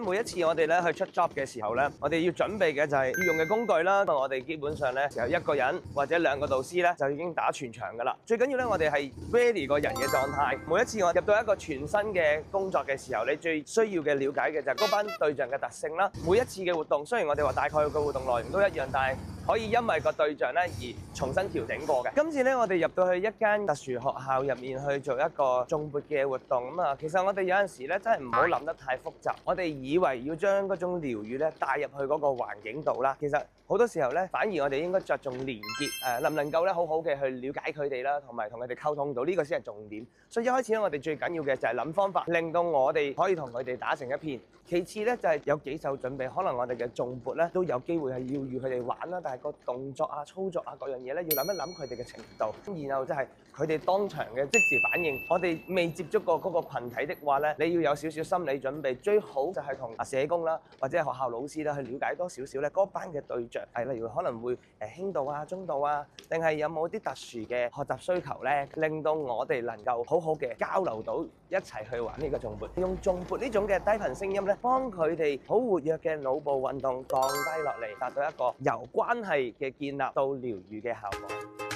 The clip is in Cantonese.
每一次我哋咧去出 job 嘅時候咧，我哋要準備嘅就係要用嘅工具啦。我哋基本上咧有一個人或者兩個導師咧就已經打全場噶啦。最緊要咧，我哋係 ready 個人嘅狀態。每一次我入到一個全新嘅工作嘅時候，你最需要嘅了解嘅就係嗰班對象嘅特性啦。每一次嘅活動，雖然我哋話大概個活動內容都一樣，但係可以因為個對象咧而重新調整過嘅。今次咧，我哋入到去一間特殊學校入面去做一個頌缽嘅活動咁啊。其實我哋有陣時咧真係唔好諗得太複雜。我哋以為要將嗰種療癒咧帶入去嗰個環境度啦，其實好多時候咧，反而我哋應該着重連結，能唔能夠咧好好嘅去了解佢哋啦，同埋同佢哋溝通到呢個先係重點。所以一開始咧，我哋最緊要嘅就係諗方法，令到我哋可以同佢哋打成一片。其次咧就係有幾手準備，可能我哋嘅頌缽咧都有機會係要與佢哋玩啦，但係個動作啊、操作啊各樣嘢咧，要諗一諗佢哋嘅程度，然後就係佢哋當場嘅即時反應。我哋未接觸過嗰個羣體的話咧，你要有少少心理準備，最好就係同社工啦或者係學校老師啦去了解多少少咧嗰班嘅對象，例如可能會輕度啊、中度啊，定係有冇啲特殊嘅學習需求咧，令到我哋能夠好好嘅交流到一齊去玩呢個頌缽，用頌缽呢種嘅低頻聲音咧，幫佢哋好活躍嘅腦部運動降低落嚟，達到一個由關係嘅建立到療癒嘅效果。